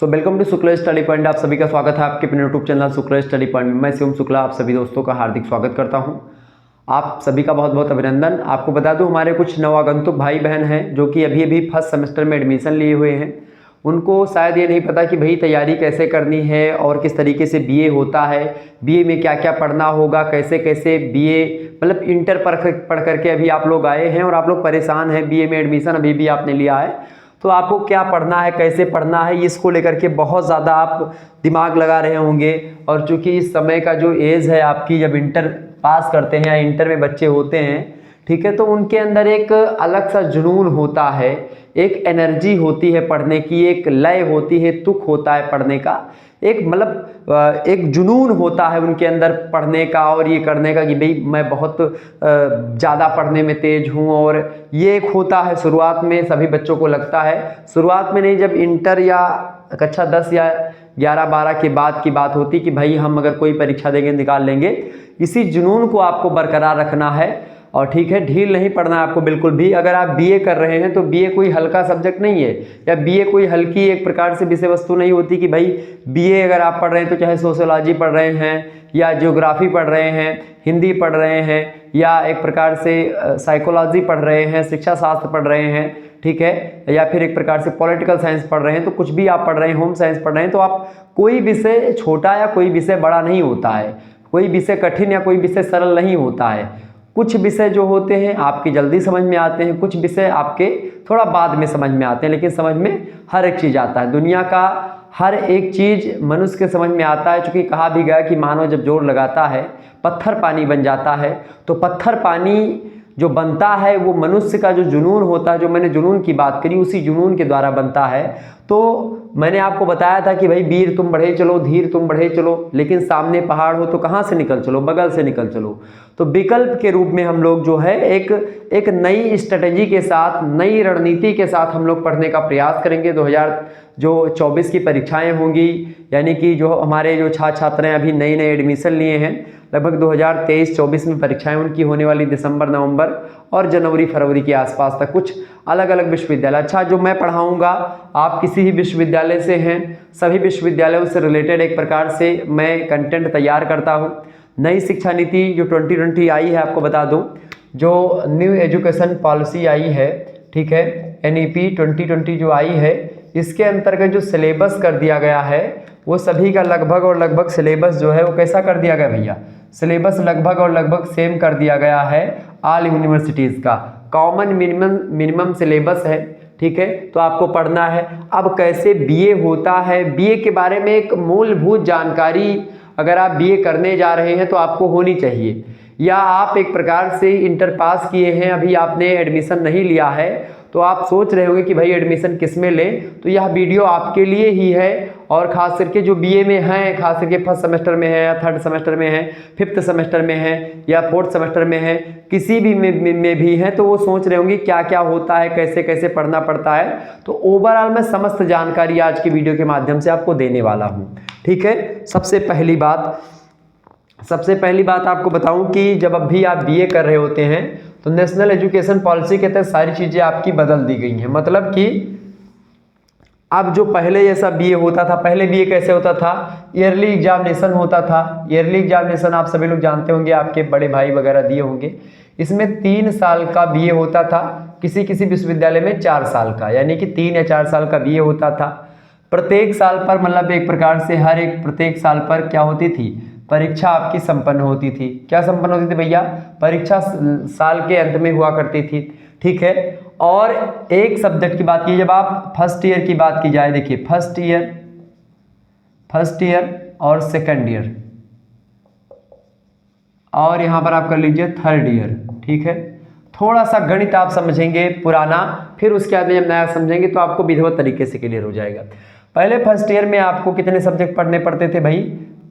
Welcome to Shukla study point. आप सभी का स्वागत है आपके अपने YouTube channel Shukla study point में। मैं शिवम शुक्ला आप सभी दोस्तों का हार्दिक स्वागत करता हूं। आप सभी का बहुत बहुत अभिनंदन। आपको बता दूं, हमारे कुछ नवागंतुक भाई बहन हैं जो कि अभी अभी फर्स्ट सेमेस्टर में एडमिशन लिए हुए हैं। उनको शायद ये नहीं पता कि भाई तैयारी कैसे करनी है और किस तरीके से बीए होता है, बीए में क्या क्या पढ़ना होगा, कैसे कैसे बीए मतलब इंटर पढ़ करके अभी आप लोग आए हैं और आप लोग परेशान हैं। बीए में एडमिशन अभी भी आपने लिया है तो आपको क्या पढ़ना है, कैसे पढ़ना है, इसको लेकर के बहुत ज़्यादा आप दिमाग लगा रहे होंगे। और चूंकि इस समय का जो एज है आपकी, जब इंटर पास करते हैं या इंटर में बच्चे होते हैं, ठीक है, तो उनके अंदर एक अलग सा जुनून होता है, एक एनर्जी होती है पढ़ने की, एक लय होती है, तुक होता है पढ़ने का, एक मतलब एक जुनून होता है उनके अंदर पढ़ने का और ये करने का कि भाई मैं बहुत ज़्यादा पढ़ने में तेज हूँ। और ये एक होता है शुरुआत में, सभी बच्चों को लगता है, शुरुआत में नहीं, जब इंटर या कक्षा 10 या 11-12 के बाद की बात होती कि भाई हम अगर कोई परीक्षा देंगे निकाल लेंगे। इसी जुनून को आपको बरकरार रखना है और ठीक है, ढील नहीं पड़ना है आपको बिल्कुल भी। अगर आप बीए कर रहे हैं तो बीए कोई हल्का सब्जेक्ट नहीं है या बीए कोई हल्की एक प्रकार से विषय वस्तु नहीं होती कि भाई बीए अगर आप पढ़ रहे हैं तो चाहे सोशियोलॉजी पढ़ रहे हैं या ज्योग्राफी पढ़ रहे हैं, हिंदी पढ़ रहे हैं या एक प्रकार से साइकोलॉजी पढ़ रहे हैं, शिक्षा शास्त्र पढ़ रहे हैं, ठीक है, या फिर एक प्रकार से पॉलिटिकल साइंस पढ़ रहे हैं, तो कुछ भी आप पढ़ रहे हैं, होम साइंस पढ़ रहे हैं, तो आप कोई विषय छोटा या कोई विषय बड़ा नहीं होता है, कोई विषय कठिन या कोई विषय सरल नहीं होता है। कुछ विषय जो होते हैं आपकी जल्दी समझ में आते हैं, कुछ विषय आपके थोड़ा बाद में समझ में आते हैं, लेकिन समझ में हर एक चीज़ आता है। दुनिया का हर एक चीज़ मनुष्य के समझ में आता है, क्योंकि कहा भी गया कि मानव जब जोर लगाता है पत्थर पानी बन जाता है। तो पत्थर पानी जो बनता है वो मनुष्य का जो जुनून होता है, जो मैंने जुनून की बात करी, उसी जुनून के द्वारा बनता है। तो मैंने आपको बताया था कि भाई वीर तुम बढ़े चलो, धीर तुम बढ़े चलो, लेकिन सामने पहाड़ हो तो कहाँ से निकल चलो, बगल से निकल चलो। तो विकल्प के रूप में हम लोग जो है एक नई स्ट्रेटेजी के साथ, नई रणनीति के साथ हम लोग पढ़ने का प्रयास करेंगे। 2024 की परीक्षाएं होंगी, यानी कि जो हमारे जो छात्र छात्राएं अभी नए नए एडमिशन लिए हैं, लगभग 2023-24 में परीक्षाएं उनकी होने वाली दिसंबर, नवंबर और जनवरी फरवरी के आसपास तक, कुछ अलग अलग विश्वविद्यालय। अच्छा, जो मैं पढ़ाऊंगा आप किसी भी विश्वविद्यालय से हैं, सभी विश्वविद्यालयों से रिलेटेड एक प्रकार से मैं कंटेंट तैयार करता हूं। नई शिक्षा नीति जो 2020 आई है, आपको बता दूं, जो न्यू एजुकेशन पॉलिसी आई है, ठीक है, NEP 2020 जो आई है, इसके अंतर्गत जो सिलेबस कर दिया गया है वो सभी का लगभग और लगभग सिलेबस जो है वो कैसा कर दिया गया भैया, सिलेबस लगभग और लगभग सेम कर दिया गया है। ऑल यूनिवर्सिटीज़ का कॉमन मिनिमम सिलेबस है, ठीक है, तो आपको पढ़ना है। अब कैसे बीए होता है, बीए के बारे में एक मूलभूत जानकारी अगर आप बीए करने जा रहे हैं तो आपको होनी चाहिए। या आप एक प्रकार से इंटर पास किए हैं, अभी आपने एडमिशन नहीं लिया है, तो आप सोच रहे होंगे कि भाई एडमिशन किस में लें, तो यह वीडियो आपके लिए ही है। और ख़ास करके जो बीए में हैं, खास करके फर्स्ट सेमेस्टर में है या थर्ड सेमेस्टर में है, फिफ्थ सेमेस्टर में है या फोर्थ सेमेस्टर में है, किसी भी में भी हैं, तो वो सोच रहे होंगे क्या क्या होता है, कैसे कैसे पढ़ना पड़ता है। तो ओवरऑल मैं समस्त जानकारी आज की वीडियो के माध्यम से आपको देने वाला हूँ, ठीक है। सबसे पहली बात आपको बताऊं कि जब अभी आप बीए कर रहे होते हैं तो नेशनल एजुकेशन पॉलिसी के तहत सारी चीज़ें आपकी बदल दी गई हैं। मतलब कि अब जो पहले जैसा बीए होता था, पहले बीए कैसे होता था, ईयरली एग्जामिनेशन होता था। ईयरली एग्जामिनेशन आप सभी लोग जानते होंगे, आपके बड़े भाई वगैरह दिए होंगे। इसमें 3 साल का बीए होता था, किसी किसी विश्वविद्यालय में 4 साल का, यानी कि 3 या 4 साल का बीए होता था। प्रत्येक साल पर मतलब एक प्रकार से हर एक प्रत्येक साल पर क्या होती थी, परीक्षा आपकी संपन्न होती थी। क्या संपन्न होती थी भैया, परीक्षा साल के अंत में हुआ करती थी, ठीक है। और एक सब्जेक्ट की बात की, जब आप फर्स्ट ईयर की बात की जाए, देखिए फर्स्ट ईयर और सेकंड ईयर, और यहां पर आप कर लीजिए थर्ड ईयर, ठीक है। थोड़ा सा गणित आप समझेंगे पुराना, फिर उसके बाद में जब नया समझेंगे तो आपको विधिवत तरीके से क्लियर हो जाएगा। पहले फर्स्ट ईयर में आपको कितने सब्जेक्ट पढ़ने पड़ते थे भाई,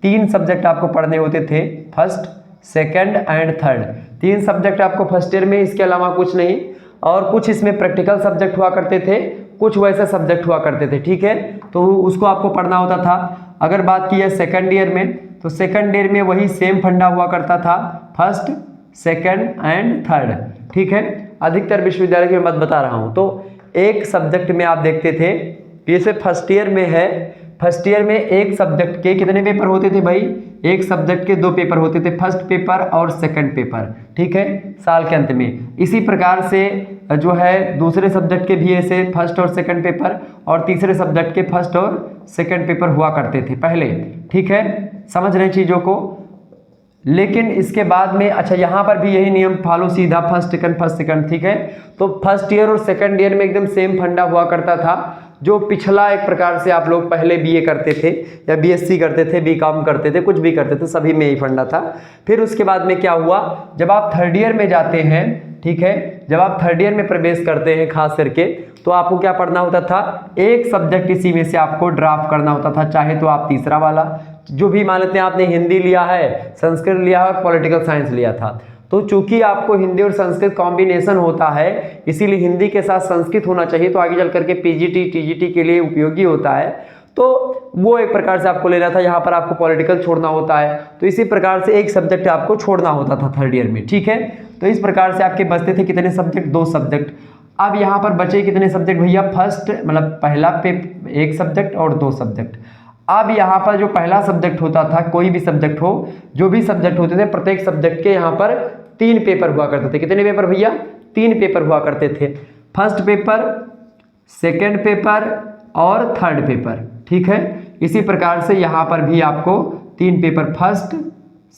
3 सब्जेक्ट आपको पढ़ने होते थे, first, second and third. 3 subject आपको फर्स्ट ईयर में, इसके अलावा कुछ नहीं। और कुछ इसमें प्रैक्टिकल सब्जेक्ट हुआ करते थे, कुछ वैसे सब्जेक्ट हुआ करते थे, ठीक है, तो उसको आपको पढ़ना होता था। अगर बात की है सेकंड ईयर में, तो सेकंड ईयर में वही सेम फंडा हुआ करता था, फर्स्ट, सेकंड एंड थर्ड, ठीक है। अधिकतर विश्वविद्यालय की मैं बात बता रहा हूँ। तो एक सब्जेक्ट में आप देखते थे जैसे फर्स्ट ईयर में है, फर्स्ट ईयर में एक सब्जेक्ट के कितने पेपर होते थे भाई, एक सब्जेक्ट के 2 पेपर होते थे, फर्स्ट पेपर और सेकंड पेपर, ठीक है, साल के अंत में। इसी प्रकार से जो है दूसरे सब्जेक्ट के भी ऐसे फर्स्ट और सेकंड पेपर, और तीसरे सब्जेक्ट के फर्स्ट और सेकंड पेपर हुआ करते थे पहले, ठीक है, समझ रहे हैं चीज़ों को। लेकिन इसके बाद में अच्छा यहाँ पर भी यही नियम फॉलो, सीधा फर्स्ट सेकंड, ठीक है। तो फर्स्ट ईयर और सेकंड ईयर में एकदम सेम फंडा हुआ करता था, जो पिछला एक प्रकार से आप लोग पहले बीए करते थे या बीएससी करते थे, बीकॉम करते थे, कुछ भी करते थे, सभी में ही फंडा था। फिर उसके बाद में क्या हुआ, जब आप थर्ड ईयर में जाते हैं, ठीक है, जब आप थर्ड ईयर में प्रवेश करते हैं खास करके, तो आपको क्या पढ़ना होता था, एक सब्जेक्ट इसी में से आपको ड्रॉप करना होता था, चाहे तो आप तीसरा वाला, जो भी मान लेते हैं आपने हिंदी लिया है, संस्कृत लिया है और पॉलिटिकल साइंस लिया था, तो चूंकि आपको हिंदी और संस्कृत कॉम्बिनेशन होता है, इसीलिए हिंदी के साथ संस्कृत होना चाहिए, तो आगे चल करके पीजीटी टीजीटी के लिए उपयोगी होता है, तो वो एक प्रकार से आपको लेना था। यहाँ पर आपको पॉलिटिकल छोड़ना होता है, तो इसी प्रकार से एक सब्जेक्ट आपको छोड़ना होता था थर्ड ईयर में, ठीक है। तो इस प्रकार से आपके बचते थे कितने सब्जेक्ट, 2 सब्जेक्ट। अब यहाँ पर बचे कितने सब्जेक्ट भैया, फर्स्ट मतलब पहला पे एक सब्जेक्ट और 2 सब्जेक्ट। अब यहाँ पर जो पहला सब्जेक्ट होता था, कोई भी सब्जेक्ट हो, जो भी सब्जेक्ट होते थे, प्रत्येक सब्जेक्ट के यहाँ पर 3 पेपर हुआ करते थे। कितने पेपर भैया, 3 पेपर हुआ करते थे, फर्स्ट पेपर, सेकंड पेपर और थर्ड पेपर, ठीक है। इसी प्रकार से यहाँ पर भी आपको 3 paper, first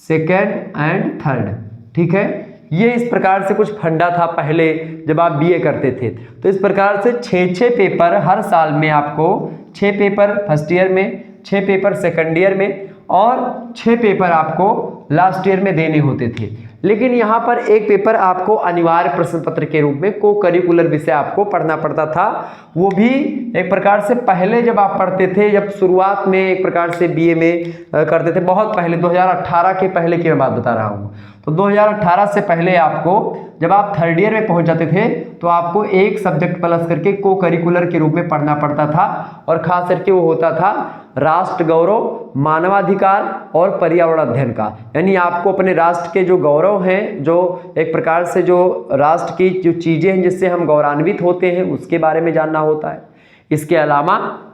second and third, ठीक है। ये इस प्रकार से कुछ फंडा था पहले जब आप बीए करते थे। तो इस प्रकार से 6 पेपर हर साल में आपको, 6 पेपर फर्स्ट ईयर में, 6 पेपर सेकंड ईयर में और 6 पेपर आपको लास्ट ईयर में देने होते थे। लेकिन यहाँ पर एक पेपर आपको अनिवार्य प्रश्न पत्र के रूप में को करिकुलर विषय आपको पढ़ना पड़ता था। वो भी एक प्रकार से पहले जब आप पढ़ते थे, जब शुरुआत में एक प्रकार से बीए में करते थे, बहुत पहले 2018 के पहले की मैं बात बता रहा हूँ। तो 2018 से पहले आपको जब आप थर्ड ईयर में पहुंच जाते थे, तो आपको एक सब्जेक्ट प्लस करके को करिकुलर के रूप में पढ़ना पड़ता था, और खास करके वो होता था राष्ट्र गौरव, मानवाधिकार और पर्यावरण अध्ययन का। यानी आपको अपने राष्ट्र के जो गौरव हैं, जो एक प्रकार से जो राष्ट्र की जो चीजें हैं जिससे हम गौरवान्वित होते हैं, उसके बारे में जानना होता है। इसके अलावा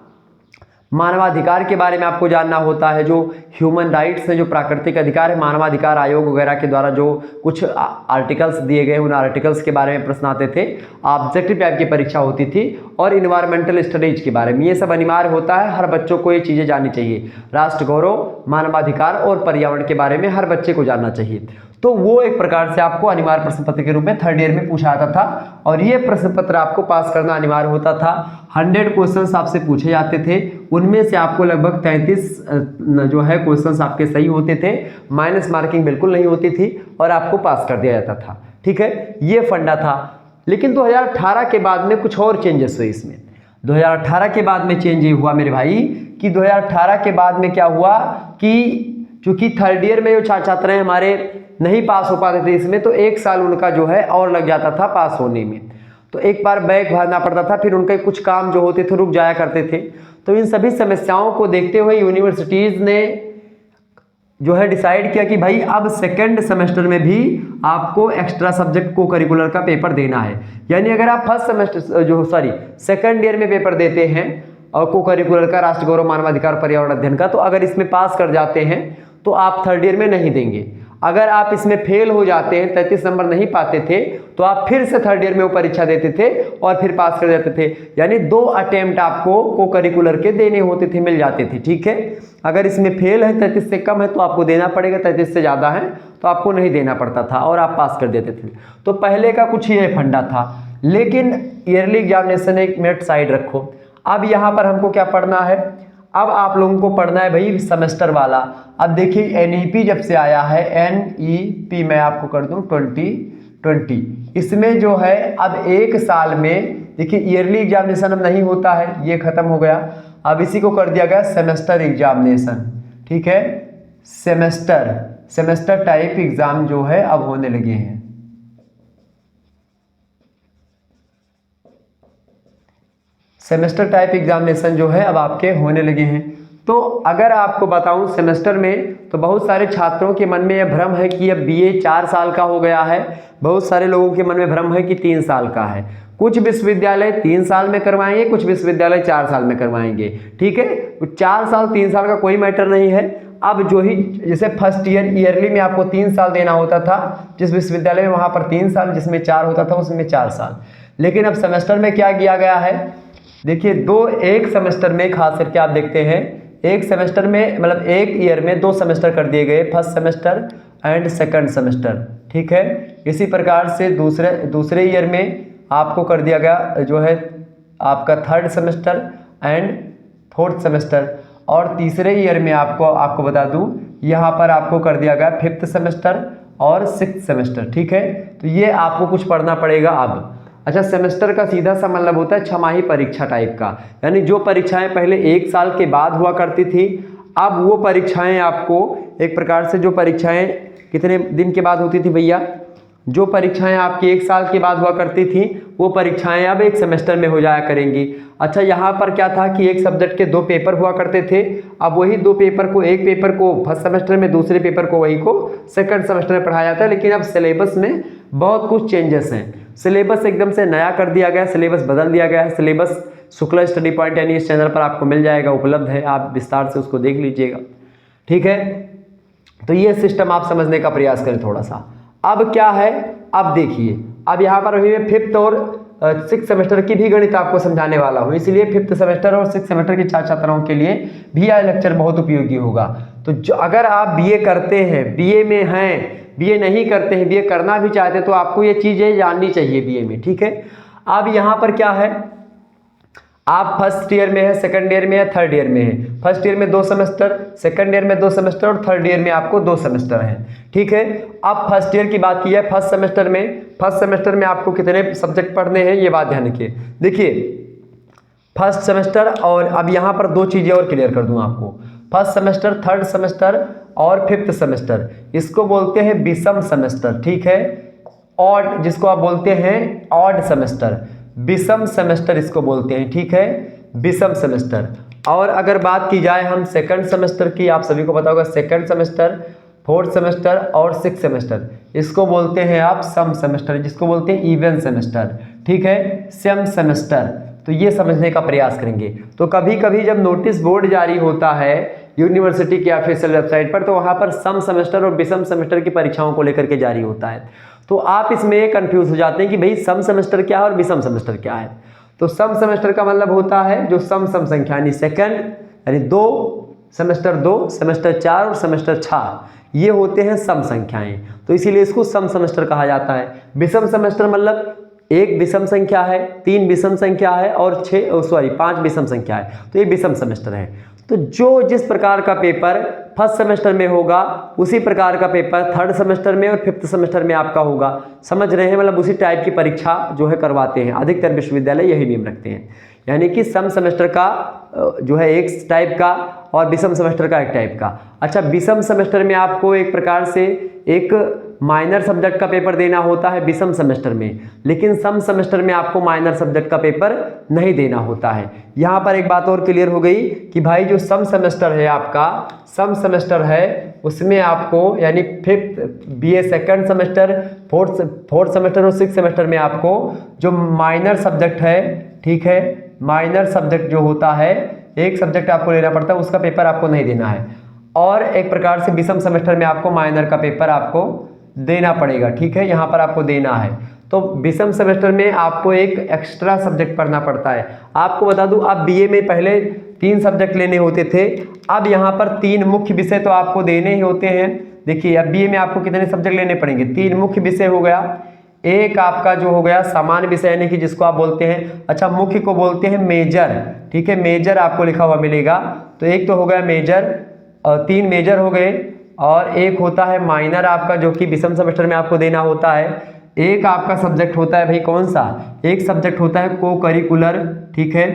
मानवाधिकार के बारे में आपको जानना होता है, जो ह्यूमन राइट्स हैं, जो प्राकृतिक अधिकार है, मानवाधिकार आयोग वगैरह के द्वारा जो कुछ आर्टिकल्स दिए गए, उन आर्टिकल्स के बारे में प्रश्न आते थे, ऑब्जेक्टिव टाइप की परीक्षा होती थी, और इन्वायरमेंटल स्टडीज के बारे में। ये सब अनिवार्य होता है, हर बच्चों को ये चीज़ें जाननी चाहिए। राष्ट्र गौरव, मानवाधिकार और पर्यावरण के बारे में हर बच्चे को जानना चाहिए। तो वो एक प्रकार से आपको अनिवार्य प्रश्न पत्र के रूप में थर्ड ईयर में पूछा जाता था, और ये प्रश्न पत्र आपको पास करना अनिवार्य होता था। 100 क्वेश्चंस आपसे पूछे जाते थे, उनमें से आपको लगभग 33 जो है क्वेश्चंस आपके सही होते थे, माइनस मार्किंग बिल्कुल नहीं होती थी, और आपको पास कर दिया जाता था, ठीक है। ये फंडा था। लेकिन 2018 के बाद में कुछ और चेंजेस हुए इसमें। 2018 के बाद में चेंज ये हुआ मेरे भाई कि 2018 के बाद में क्या हुआ कि चूंकि थर्ड ईयर में जो छात्र हैं हमारे नहीं पास हो पाते थे इसमें, तो 1 साल उनका जो है और लग जाता था पास होने में। तो एक बार बैक भरना पड़ता था, फिर उनके कुछ काम जो होते थे रुक जाया करते थे। तो इन सभी समस्याओं को देखते हुए यूनिवर्सिटीज़ ने जो है डिसाइड किया कि भाई अब सेकंड सेमेस्टर में भी आपको एक्स्ट्रा सब्जेक्ट को करिकुलर का पेपर देना है। यानी अगर आप फर्स्ट सेमेस्टर सेकंड ईयर में पेपर देते हैं और को करिकुलर का राष्ट्र गौरव, मानवाधिकार, पर्यावरण अध्ययन का, तो अगर इसमें पास कर जाते हैं तो आप थर्ड ईयर में नहीं देंगे। अगर आप इसमें फेल हो जाते हैं, 33 नंबर नहीं पाते थे, तो आप फिर से थर्ड ईयर में वो परीक्षा देते थे और फिर पास कर जाते थे। यानी 2 अटेम्प्ट आपको को करिकुलर के देने होते थे, मिल जाते थे, ठीक है। अगर इसमें फेल है, 33 से कम है तो आपको देना पड़ेगा, 33 से ज़्यादा है तो आपको नहीं देना पड़ता था और आप पास कर देते थे। तो पहले का कुछ ये फंडा था। लेकिन ईयरली एग्जामिनेशन एक मिनट साइड रखो, अब यहाँ पर हमको क्या पढ़ना है, अब आप लोगों को पढ़ना है भाई सेमेस्टर वाला। अब देखिए एनईपी जब से आया है, एनईपी मैं आपको कर दूं 2020, इसमें जो है अब 1 साल में देखिए ईयरली एग्जामिनेशन अब नहीं होता है, ये खत्म हो गया। अब इसी को कर दिया गया सेमेस्टर एग्जामिनेशन, ठीक है। सेमेस्टर टाइप एग्जाम जो है अब होने लगे हैं। सेमेस्टर टाइप एग्जामिनेशन जो है अब आपके होने लगे हैं। तो अगर आपको बताऊं सेमेस्टर में, तो बहुत सारे छात्रों के मन में यह भ्रम है कि अब बीए 4 साल का हो गया है, बहुत सारे लोगों के मन में भ्रम है कि 3 साल का है। कुछ विश्वविद्यालय 3 साल में करवाएंगे, कुछ विश्वविद्यालय 4 साल में करवाएंगे, ठीक है। 4 साल 3 साल का कोई मैटर नहीं है। अब जो ही जैसे फर्स्ट ईयरली में आपको 3 साल देना होता था, जिस विश्वविद्यालय में वहां पर 3 साल, जिसमें 4 होता था उसमें 4 साल। लेकिन अब सेमेस्टर में क्या किया गया है, देखिए एक सेमेस्टर में खास करके आप देखते हैं, एक सेमेस्टर में मतलब एक ईयर में 2 सेमेस्टर कर दिए गए, first semester and second semester, ठीक है। इसी प्रकार से दूसरे ईयर में आपको कर दिया गया जो है आपका third semester and fourth semester, और तीसरे ईयर में आपको बता दूं यहाँ पर आपको कर दिया गया फिफ्थ सेमेस्टर और सिक्स्थ सेमेस्टर, ठीक है। तो ये आपको कुछ पढ़ना पड़ेगा अब। अच्छा, सेमेस्टर का सीधा सा मतलब होता है छमाही परीक्षा टाइप का, यानी जो परीक्षाएं पहले 1 साल के बाद हुआ करती थी, अब वो परीक्षाएं आपको एक प्रकार से, जो परीक्षाएं कितने दिन के बाद होती थी भैया, जो परीक्षाएं आपकी 1 साल के बाद हुआ करती थी, वो परीक्षाएं अब 1 सेमेस्टर में हो जाया करेंगी। अच्छा, यहाँ पर क्या था कि एक सब्जेक्ट के 2 पेपर हुआ करते थे, अब वही 2 पेपर को, एक पेपर को फर्स्ट सेमेस्टर में, दूसरे पेपर को वही को सेकंड सेमेस्टर में पढ़ाया जाता है। लेकिन अब सिलेबस में बहुत कुछ चेंजेस हैं, सिलेबस एकदम से नया कर दिया गया, सिलेबस बदल दिया गया है। सिलेबस शुक्ला स्टडी पॉइंट यानी इस चैनल पर आपको मिल जाएगा, उपलब्ध है, आप विस्तार से उसको देख लीजिएगा, ठीक है। तो ये सिस्टम आप समझने का प्रयास करें थोड़ा सा। अब क्या है, अब देखिए, अब यहाँ पर अभी मैं फिफ्थ और सिक्स सेमेस्टर की भी गणित आपको समझाने वाला हूँ, इसलिए फिफ्थ सेमेस्टर और सिक्स सेमेस्टर के छात्रों के लिए भी यह लेक्चर बहुत उपयोगी होगा। तो जो अगर आप बीए करते हैं, बीए में हैं, बीए नहीं करते हैं, बीए करना भी चाहते हैं, तो आपको ये चीज़ें जाननी चाहिए बीए में, ठीक है। अब यहाँ पर क्या है, आप फर्स्ट ईयर में है, सेकंड ईयर में है, थर्ड ईयर में है। फर्स्ट ईयर में 2 सेमेस्टर, सेकंड ईयर में 2 सेमेस्टर और थर्ड ईयर में आपको 2 सेमेस्टर हैं, ठीक है। अब फर्स्ट ईयर की बात की है, फर्स्ट सेमेस्टर में आपको कितने सब्जेक्ट पढ़ने हैं, ये बात ध्यान रखिए। देखिए फर्स्ट सेमेस्टर, और अब यहाँ पर 2 चीज़ें और क्लियर कर दूँ आपको, फर्स्ट सेमेस्टर, थर्ड सेमेस्टर और फिफ्थ सेमेस्टर, इसको बोलते हैं विषम सेमेस्टर, ठीक है। ऑड, जिसको आप बोलते हैं ऑड सेमेस्टर, विषम सेमेस्टर इसको बोलते हैं, ठीक है, विषम सेमेस्टर। और अगर बात की जाए हम सेकंड सेमेस्टर की, आप सभी को पता होगा सेकंड सेमेस्टर, फोर्थ सेमेस्टर और सिक्स सेमेस्टर, इसको बोलते हैं आप सम सेमेस्टर, जिसको बोलते हैं इवन सेमेस्टर, ठीक है, सम सेमेस्टर। तो ये समझने का प्रयास करेंगे। तो कभी कभी जब नोटिस बोर्ड जारी होता है यूनिवर्सिटी की ऑफिशियल वेबसाइट पर, तो वहाँ पर सम सेमेस्टर और विषम सेमेस्टर की परीक्षाओं को लेकर के जारी होता है। तो आप इसमें कंफ्यूज हो जाते हैं कि भाई सम सेमेस्टर क्या है और विषम सेमेस्टर क्या है। तो सम सेमेस्टर का मतलब होता है जो सम संख्या, यानी सेकंड, यानी 2 सेमेस्टर 2, सेमेस्टर 4 और सेमेस्टर 6, ये होते हैं सम संख्याएं, तो इसीलिए इसको सम सेमेस्टर कहा जाता है। विषम सेमेस्टर मतलब 1 विषम संख्या है, 3 विषम संख्या है और 5 विषम संख्या है, तो ये विषम सेमेस्टर है। तो जो जिस प्रकार का पेपर फर्स्ट सेमेस्टर में होगा, उसी प्रकार का पेपर थर्ड सेमेस्टर में और फिफ्थ सेमेस्टर में आपका होगा, समझ रहे हैं, मतलब उसी टाइप की परीक्षा जो है करवाते हैं, अधिकतर विश्वविद्यालय यही नियम रखते हैं। यानी कि सम सेमेस्टर का जो है एक टाइप का और विषम सेमेस्टर का एक टाइप का। अच्छा, विषम सेमेस्टर में आपको एक प्रकार से एक माइनर सब्जेक्ट का पेपर देना होता है विषम सेमेस्टर में, लेकिन सम सेमेस्टर में आपको माइनर सब्जेक्ट का पेपर नहीं देना होता है। यहाँ पर एक बात और क्लियर हो गई कि भाई जो सम सेमेस्टर है आपका, सम सेमेस्टर है उसमें आपको, यानी fifth BA second semester, fourth semester और सिक्स सेमेस्टर में आपको जो माइनर सब्जेक्ट है, ठीक है, माइनर सब्जेक्ट जो होता है, एक सब्जेक्ट आपको लेना पड़ता है, उसका पेपर आपको नहीं देना है। और एक प्रकार से विषम सेमेस्टर में आपको माइनर का पेपर आपको देना पड़ेगा, ठीक है, यहाँ पर आपको देना है। तो विषम सेमेस्टर में आपको एक एक्स्ट्रा सब्जेक्ट पढ़ना पड़ता है। आपको बता दूं, आप बीए में पहले 3 सब्जेक्ट लेने होते थे, अब यहाँ पर 3 मुख्य विषय तो आपको देने ही होते हैं। देखिए अब बीए में आपको कितने सब्जेक्ट लेने पड़ेंगे, 3 मुख्य विषय हो गया, एक आपका जो हो गया सामान्य विषय, यानी कि जिसको आप बोलते हैं, अच्छा मुख्य को बोलते हैं मेजर, ठीक है, मेजर आपको लिखा हुआ मिलेगा। तो एक तो हो गया मेजर, 3 मेजर हो गए, और एक होता है माइनर आपका, जो कि विषम सेमेस्टर में आपको देना होता है। एक आपका सब्जेक्ट होता है भाई कौन सा, एक सब्जेक्ट होता है को करिकुलर, ठीक है,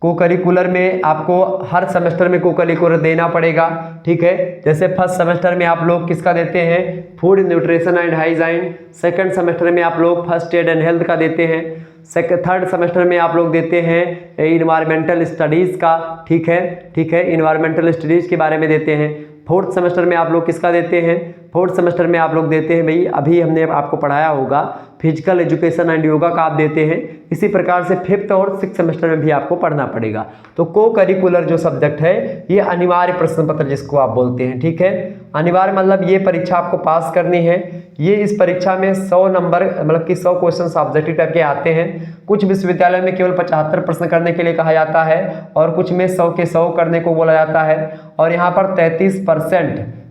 को करिकुलर में आपको हर सेमेस्टर में को करिकुलर देना पड़ेगा, ठीक है। जैसे फर्स्ट सेमेस्टर में आप लोग किसका देते हैं, food nutrition and hygiene, second semester में आप लोग फर्स्ट एड एंड हेल्थ का देते हैं, थर्ड सेमेस्टर में आप लोग देते हैं इन्वायरमेंटल स्टडीज़ का, ठीक है, इन्वायरमेंटल स्टडीज़ के बारे में देते हैं। फोर्थ सेमेस्टर में आप लोग किसका देते हैं? फोर्थ सेमेस्टर में आप लोग देते हैं भाई, अभी हमने आपको पढ़ाया होगा फिजिकल एजुकेशन एंड योगा का आप देते हैं। इसी प्रकार से फिफ्थ और सिक्स सेमेस्टर में भी आपको पढ़ना पड़ेगा। तो को करिकुलर जो सब्जेक्ट है ये अनिवार्य प्रश्न पत्र जिसको आप बोलते हैं, ठीक है। अनिवार्य मतलब ये परीक्षा आपको पास करनी है। ये इस परीक्षा में 100 नंबर मतलब कि 100 क्वेश्चन ऑब्जेक्टिव टाइप के आते हैं। कुछ विश्वविद्यालय में केवल 75 प्रश्न करने के लिए कहा जाता है और कुछ में 100 के 100 करने को बोला जाता है। और यहाँ पर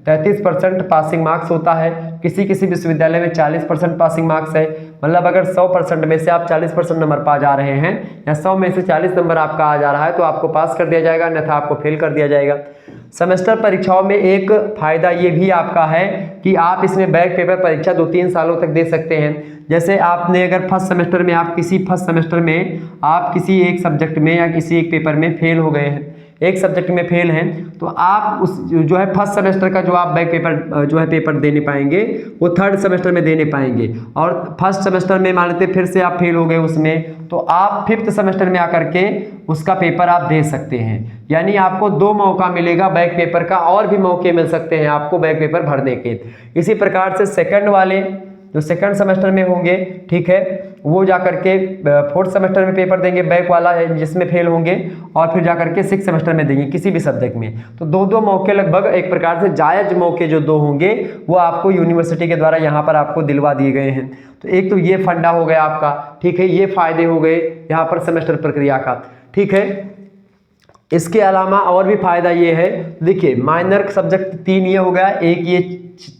33% पासिंग मार्क्स होता है। किसी किसी विश्वविद्यालय में 40% पासिंग मार्क्स है। मतलब अगर 100% में से आप 40% नंबर पा जा रहे हैं या 100 में से 40 नंबर आपका आ जा रहा है तो आपको पास कर दिया जाएगा, अन्यथा आपको फेल कर दिया जाएगा। सेमेस्टर परीक्षाओं में एक फायदा ये भी आपका है कि आप इसमें बैक पेपर परीक्षा 2-3 सालों तक दे सकते हैं। जैसे आपने अगर फर्स्ट सेमेस्टर में आप किसी एक सब्जेक्ट में या किसी एक पेपर में फेल हो गए हैं, एक सब्जेक्ट में फेल हैं, तो आप उस जो है फर्स्ट सेमेस्टर का जो आप बैक पेपर जो है पेपर देने पाएंगे वो थर्ड सेमेस्टर में देने पाएंगे। और फर्स्ट सेमेस्टर में मान लेते फिर से आप फेल हो गए उसमें, तो आप फिफ्थ सेमेस्टर में आकर के उसका पेपर आप दे सकते हैं। यानी आपको 2 मौका मिलेगा बैक पेपर का, और भी मौके मिल सकते हैं आपको बैक पेपर भरने के। इसी प्रकार से सेकंड वाले जो सेकंड सेमेस्टर में होंगे, ठीक है, वो जाकर के फोर्थ सेमेस्टर में पेपर देंगे बैक वाला जिसमें फेल होंगे, और फिर जाकर के सिक्स सेमेस्टर में देंगे किसी भी सब्जेक्ट में। तो 2-2 मौके लगभग एक प्रकार से जायज मौके जो 2 होंगे वो आपको यूनिवर्सिटी के द्वारा यहाँ पर आपको दिलवा दिए गए हैं। तो एक तो ये फंडा हो गया आपका, ठीक है, ये फायदे हो गए यहाँ पर सेमेस्टर प्रक्रिया का, ठीक है। इसके अलावा और भी फायदा ये है, देखिए माइनर सब्जेक्ट 3 ये हो गया, एक ये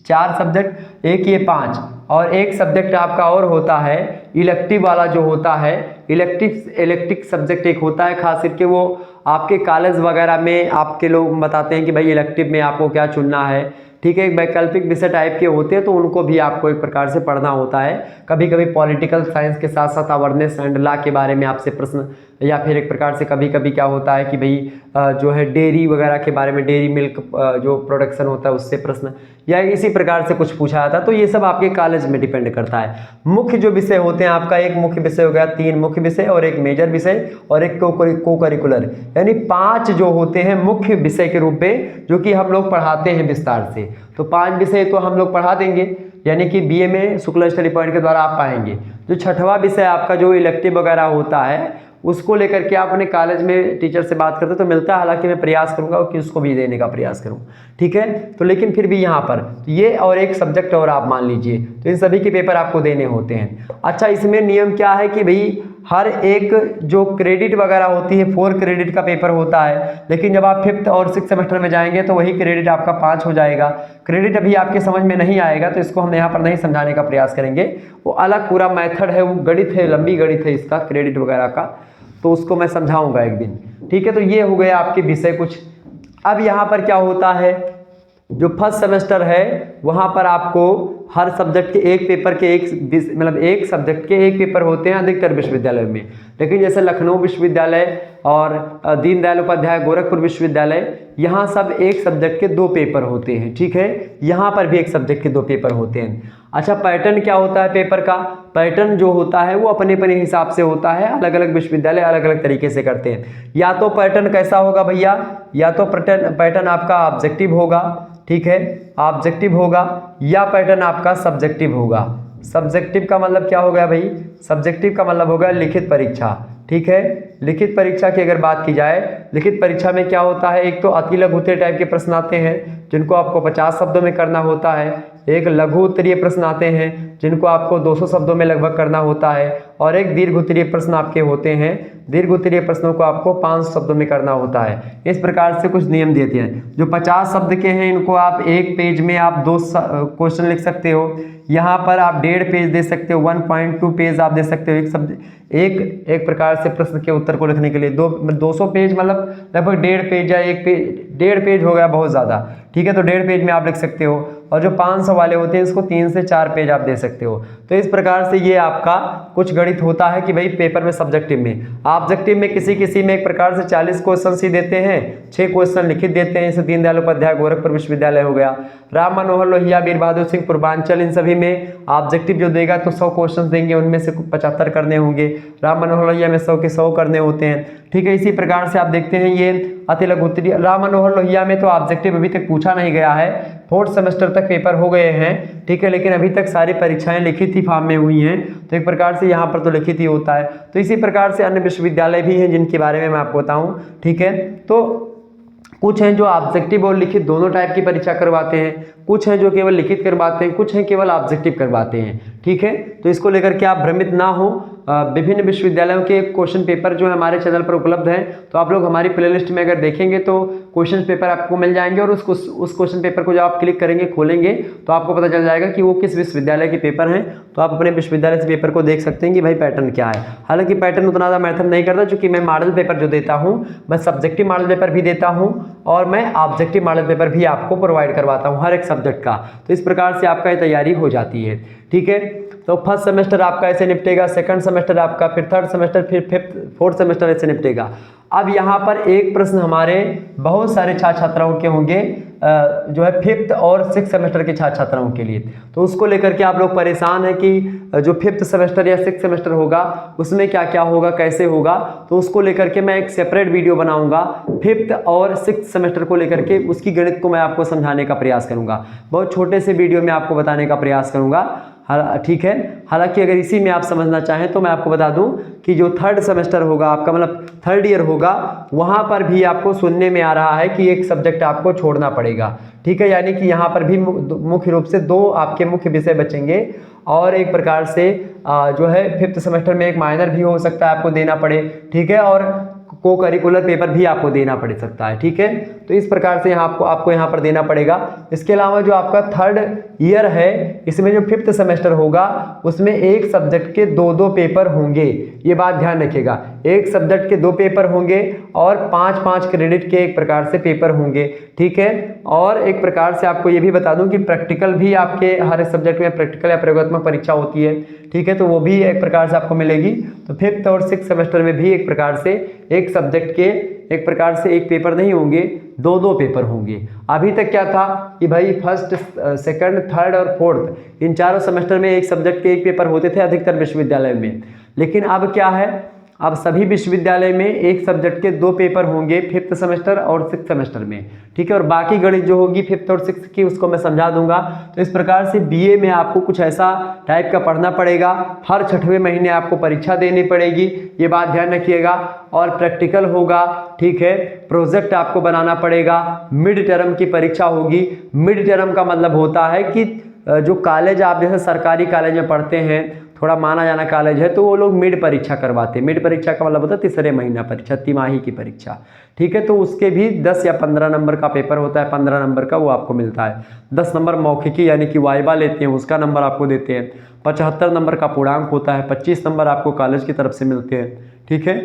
4 सब्जेक्ट, एक ये 5, और एक सब्जेक्ट आपका और होता है इलेक्टिव वाला जो होता है। इलेक्टिव सब्जेक्ट एक होता है, खास करके वो आपके कॉलेज वगैरह में आपके लोग बताते हैं कि भाई इलेक्टिव में आपको क्या चुनना है, ठीक है। एक वैकल्पिक विषय टाइप के होते हैं तो उनको भी आपको एक प्रकार से पढ़ना होता है। कभी कभी पॉलिटिकल साइंस के साथ साथ अवेयरनेस एंड लॉ के बारे में आपसे प्रश्न, या फिर एक प्रकार से कभी कभी क्या होता है कि भाई जो है डेयरी वगैरह के बारे में, डेयरी मिल्क जो प्रोडक्शन होता है उससे प्रश्न, या इसी प्रकार से कुछ पूछा जाता है। तो ये सब आपके कॉलेज में डिपेंड करता है। मुख्य जो विषय होते हैं आपका, एक मुख्य विषय हो गया, 3 मुख्य विषय और एक मेजर विषय और एक को करिकुलर, यानी 5 जो होते हैं मुख्य विषय के रूप में जो कि हम लोग पढ़ाते हैं विस्तार से। तो 5 विषय तो हम लोग पढ़ा देंगे, यानी कि बीए में शुक्ला स्टडी पॉइंट के द्वारा आप पाएंगे। जो 6वां विषय आपका जो इलेक्टिव वगैरह होता है उसको लेकर के आप अपने कॉलेज में टीचर से बात करते तो मिलता है, हालांकि मैं प्रयास करूंगा कि उसको भी देने का प्रयास करूं, ठीक है। तो लेकिन फिर भी यहाँ पर ये और एक सब्जेक्ट और आप मान लीजिए, तो इन सभी के पेपर आपको देने होते हैं। अच्छा, इसमें नियम क्या है कि भाई हर एक जो क्रेडिट वगैरह होती है 4 क्रेडिट का पेपर होता है, लेकिन जब आप फिफ्थ और सिक्स सेमेस्टर में जाएंगे तो वही क्रेडिट आपका 5 हो जाएगा। क्रेडिट अभी आपके समझ में नहीं आएगा तो इसको हम यहाँ पर नहीं समझाने का प्रयास करेंगे, वो अलग पूरा मेथड है, वो गणित है, लंबी गणित है इसका क्रेडिट वगैरह का, तो उसको मैं समझाऊंगा एक दिन, ठीक है। तो ये हो गए आपके विषय कुछ। अब यहाँ पर क्या होता है, जो फर्स्ट सेमेस्टर है वहाँ पर आपको हर सब्जेक्ट के एक पेपर के एक सब्जेक्ट के एक पेपर होते हैं अधिकतर विश्वविद्यालय में। लेकिन जैसे लखनऊ विश्वविद्यालय और दीनदयाल उपाध्याय गोरखपुर विश्वविद्यालय, यहाँ सब एक सब्जेक्ट के 2 पेपर होते हैं, ठीक है। यहाँ पर भी एक सब्जेक्ट के 2 पेपर होते हैं। अच्छा, पैटर्न क्या होता है पेपर का? पैटर्न जो होता है वो अपने अपने हिसाब से होता है, अलग अलग विश्वविद्यालय अलग अलग तरीके से करते हैं। या तो पैटर्न कैसा होगा भैया, या तो पैटर्न आपका ऑब्जेक्टिव होगा, ठीक है, ऑब्जेक्टिव होगा, या पैटर्न आपका सब्जेक्टिव होगा। सब्जेक्टिव का मतलब क्या हो गया भाई? सब्जेक्टिव का मतलब होगा लिखित परीक्षा, ठीक है। लिखित परीक्षा की अगर बात की जाए, लिखित परीक्षा में क्या होता है, एक तो अति लघु उत्तरीय टाइप के प्रश्न आते हैं जिनको आपको 50 शब्दों में करना होता है, एक लघु उत्तरीय प्रश्न आते हैं जिनको आपको 200 शब्दों में लगभग करना होता है, और एक दीर्घ उत्तरीय प्रश्न आपके होते हैं, दीर्घ उत्तरीय प्रश्नों को आपको 500 शब्दों में करना होता है। इस प्रकार से कुछ नियम देते हैं। जो 50 शब्द के हैं इनको आप एक पेज में आप 2 क्वेश्चन लिख सकते हो, यहाँ पर आप 1.5 पेज दे सकते हो, 1.2 पेज आप दे सकते हो एक प्रकार से प्रश्न के उत्तर को लिखने के लिए। 200 पेज मतलब लगभग 1.5 पेज या 1.5 पेज हो गया बहुत ज़्यादा, ठीक है। तो 1.5 पेज में आप लिख सकते हो, और जो 500 वाले होते हैं इसको 3 से 4 पेज आप दे सकते हो। तो इस प्रकार से ये आपका कुछ गणित होता है कि भाई पेपर में सब्जेक्टिव में, ऑब्जेक्टिव में किसी में एक प्रकार से 40 क्वेश्चन ही देते हैं, 6 क्वेश्चन लिखित देते हैं। जैसे दीनदयाल उपाध्याय गोरखपुर विश्वविद्यालय हो गया, राम मनोहर लोहिया, वीर बहादुर सिंह पूर्वांचल, इन सभी में ऑब्जेक्टिव जो देगा तो 100 क्वेश्चन देंगे, उनमें से 75 करने होंगे। राम मनोहर लोहिया में 100 के 100 करने होते हैं, ठीक है। इसी प्रकार से आप देखते हैं ये अति लघु उत्तरीय, राम मनोहर लोहिया में तो ऑब्जेक्टिव अभी तक पूछा नहीं गया है, 4th सेमेस्टर तक पेपर हो गए हैं, ठीक है, लेकिन अभी तक सारी परीक्षाएं लिखित ही फॉर्म में हुई हैं, तो एक प्रकार से यहाँ पर तो लिखित ही होता है। तो इसी प्रकार से अन्य विश्वविद्यालय भी हैं जिनके बारे में मैं आपको बताऊं, ठीक है। तो कुछ हैं जो ऑब्जेक्टिव और लिखित दोनों टाइप की परीक्षा करवाते हैं, कुछ हैं जो केवल लिखित करवाते हैं, कुछ हैं केवल ऑब्जेक्टिव करवाते हैं, ठीक है। तो इसको लेकर के आप भ्रमित ना हो। विभिन्न विश्वविद्यालयों के क्वेश्चन पेपर जो है हमारे चैनल पर उपलब्ध हैं, तो आप लोग हमारी प्लेलिस्ट में अगर देखेंगे तो क्वेश्चन पेपर आपको मिल जाएंगे, और उस क्वेश्चन पेपर को जब आप क्लिक करेंगे, खोलेंगे, तो आपको पता चल जाएगा कि वो किस विश्वविद्यालय के पेपर हैं। तो आप अपने विश्वविद्यालय से पेपर को देख सकते हैं कि भाई पैटर्न क्या है। हालांकि पैटर्न उतना ज़्यादा मैटर नहीं करता, चूंकि मैं मॉडल पेपर जो देता हूँ, मैं सब्जेक्टिव मॉडल पेपर भी देता हूँ और मैं ऑब्जेक्टिव मॉडल पेपर भी आपको प्रोवाइड करवाता हूँ हर एक सब्जेक्ट का। तो इस प्रकार से आपका ये तैयारी हो जाती है, ठीक है। तो फर्स्ट सेमेस्टर आपका ऐसे निपटेगा, सेकंड सेमेस्टर आपका, फिर थर्ड सेमेस्टर, फिर फिफ्थ 4th सेमेस्टर ऐसे निपटेगा। अब यहाँ पर एक प्रश्न हमारे बहुत सारे छात्र छात्राओं के होंगे, जो है 5th और 6th सेमेस्टर के छात्र छात्राओं के लिए, तो उसको लेकर के आप लोग परेशान हैं कि जो 5th सेमेस्टर या 6th सेमेस्टर होगा उसमें क्या क्या होगा, कैसे होगा। तो उसको लेकर के मैं एक सेपरेट वीडियो बनाऊंगा 5th और 6th सेमेस्टर को लेकर के, उसकी गणित को मैं आपको समझाने का प्रयास करूंगा, बहुत छोटे से वीडियो में आपको बताने का प्रयास करूंगा, ठीक है। हालांकि अगर इसी में आप समझना चाहें तो मैं आपको बता दूं कि जो 3rd सेमेस्टर होगा आपका, मतलब 3rd ईयर होगा, वहां पर भी आपको सुनने में आ रहा है कि एक सब्जेक्ट आपको छोड़ना पड़ेगा, ठीक है। यानी कि यहाँ पर भी मुख्य रूप से 2 आपके मुख्य विषय बचेंगे, और एक प्रकार से जो है 5th सेमेस्टर में एक माइनर भी हो सकता है आपको देना पड़े, ठीक है, और को करिकुलर पेपर भी आपको देना पड़ सकता है, ठीक है। तो इस प्रकार से आपको यहाँ पर देना पड़ेगा। इसके अलावा जो आपका 3rd ईयर है, इसमें जो 5th सेमेस्टर होगा उसमें एक सब्जेक्ट के 2 पेपर होंगे, ये बात ध्यान रखिएगा। एक सब्जेक्ट के 2 पेपर होंगे और 5-5 क्रेडिट के एक प्रकार से पेपर होंगे, ठीक है। और एक प्रकार से आपको ये भी बता दूं कि प्रैक्टिकल भी आपके हर एक सब्जेक्ट में प्रैक्टिकल या प्रयोगात्मक परीक्षा होती है, ठीक है, तो वो भी एक प्रकार से आपको मिलेगी। तो 5th और 6th सेमेस्टर में भी एक प्रकार से एक सब्जेक्ट के एक प्रकार से एक पेपर नहीं होंगे, 2 पेपर होंगे। अभी तक क्या था कि भाई 1st, 2nd, 3rd और 4th इन चारों सेमेस्टर में एक सब्जेक्ट के एक पेपर होते थे अधिकतर विश्वविद्यालय में, लेकिन अब क्या है, अब सभी विश्वविद्यालय में एक सब्जेक्ट के 2 पेपर होंगे 5th सेमेस्टर और 6th सेमेस्टर में, ठीक है। और बाकी गणित जो होगी 5th और 6th की उसको मैं समझा दूंगा। तो इस प्रकार से बीए में आपको कुछ ऐसा टाइप का पढ़ना पड़ेगा, हर 6वें महीने आपको परीक्षा देनी पड़ेगी, ये बात ध्यान रखिएगा। और प्रैक्टिकल होगा, ठीक है, प्रोजेक्ट आपको बनाना पड़ेगा, मिड टर्म की परीक्षा होगी। मिड टर्म का मतलब होता है कि जो कॉलेज आप जैसे सरकारी कॉलेज में पढ़ते हैं, थोड़ा माना जाना कॉलेज है, तो वो लोग मिड परीक्षा करवाते हैं। मिड परीक्षा का मतलब होता है 3रे महीना परीक्षा, तिमाही की परीक्षा, ठीक है। तो उसके भी 10 या 15 नंबर का पेपर होता है, 15 नंबर का वो आपको मिलता है। 10 नंबर मौखिकी यानी कि वाइवा लेते हैं, उसका नंबर आपको देते हैं। 75 नंबर का पूर्णांक होता है, 25 नंबर आपको कॉलेज की तरफ से मिलते हैं, ठीक है।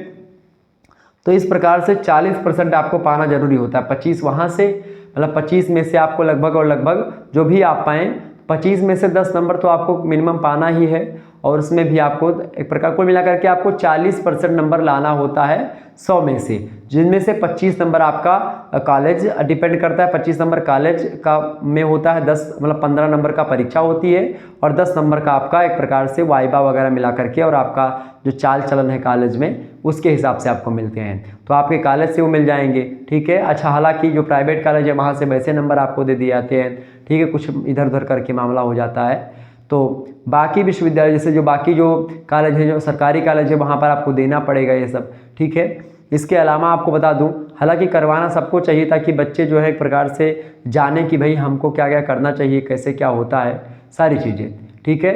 तो इस प्रकार से 40% आपको पाना जरूरी होता है, 25 वहाँ से, मतलब 25 में से आपको लगभग और लगभग जो भी आप पाएँ, 25 में से 10 नंबर तो आपको मिनिमम पाना ही है, और उसमें भी आपको एक प्रकार कुल मिलाकर के आपको 40% नंबर लाना होता है 100 में से, जिनमें से 25 नंबर आपका कॉलेज डिपेंड करता है। 25 नंबर कॉलेज का में होता है, 10 मतलब 15 नंबर का परीक्षा होती है, और 10 नंबर का आपका एक प्रकार से वाइवा वगैरह मिला करके, और आपका जो चाल चलन है कॉलेज में उसके हिसाब से आपको मिलते हैं। तो आपके कॉलेज से वो मिल जाएंगे, ठीक है। अच्छा, हालांकि जो प्राइवेट कॉलेज है वहाँ से वैसे नंबर आपको दे दिए जाते हैं, ठीक है, कुछ इधर उधर करके मामला हो जाता है। तो बाकी विश्वविद्यालय जैसे जो बाकी जो कॉलेज है, जो सरकारी कॉलेज है, वहाँ पर आपको देना पड़ेगा ये सब, ठीक है। इसके अलावा आपको बता दूं, हालांकि करवाना सबको चाहिए ताकि बच्चे जो है एक प्रकार से जाने कि भाई हमको क्या क्या करना चाहिए, कैसे क्या होता है, सारी चीज़ें, ठीक है।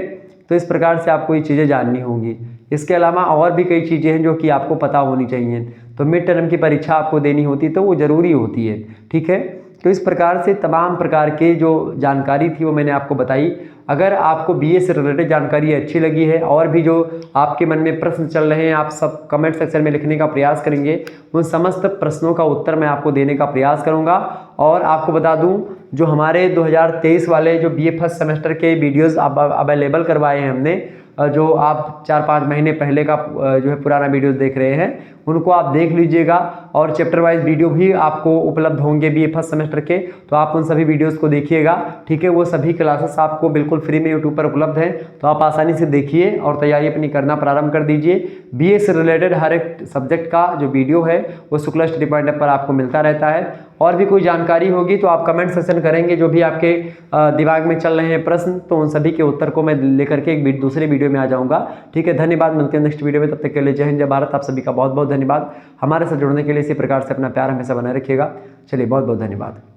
तो इस प्रकार से आपको ये चीज़ें जाननी होंगी। इसके अलावा और भी कई चीज़ें हैं जो कि आपको पता होनी चाहिए। तो मिड टर्म की परीक्षा आपको देनी होती है, तो वो ज़रूरी होती है, ठीक है। तो इस प्रकार से तमाम प्रकार के जो जानकारी थी वो मैंने आपको बताई। अगर आपको बीए से रिलेटेड जानकारी अच्छी लगी है, और भी जो आपके मन में प्रश्न चल रहे हैं, आप सब कमेंट सेक्शन में लिखने का प्रयास करेंगे, उन समस्त प्रश्नों का उत्तर मैं आपको देने का प्रयास करूंगा। और आपको बता दूं जो हमारे 2023 वाले जो बीए फर्स्ट सेमेस्टर के वीडियोस अब अवेलेबल करवाए हैं हमने, जो आप 4-5 महीने पहले का जो है पुराना वीडियोस देख रहे हैं, उनको आप देख लीजिएगा। और चैप्टर वाइज वीडियो भी आपको उपलब्ध होंगे बीए फर्स्ट सेमेस्टर के, तो आप उन सभी वीडियोस को देखिएगा, ठीक है। वो सभी क्लासेस आपको बिल्कुल फ्री में यूट्यूब पर उपलब्ध हैं, तो आप आसानी से देखिए और तैयारी अपनी करना प्रारंभ कर दीजिए। बीए से रिलेटेड हर एक सब्जेक्ट का जो वीडियो है वो शुक्ला स्टडी पॉइंट पर आपको मिलता रहता है। और भी कोई जानकारी होगी तो आप कमेंट सेशन करेंगे, जो भी आपके दिमाग में चल रहे हैं प्रश्न, तो उन सभी के उत्तर को मैं लेकर के एक दूसरे वीडियो में आ जाऊंगा, ठीक है। धन्यवाद, मिलते हैं नेक्स्ट वीडियो में, तब तक के लिए जय हिंद जय भारत। आप सभी का बहुत बहुत धन्यवाद। हमारे साथ जुड़ने के लिए इसी प्रकार से अपना प्यार हमेशा बनाए रखिएगा। चलिए, बहुत बहुत धन्यवाद।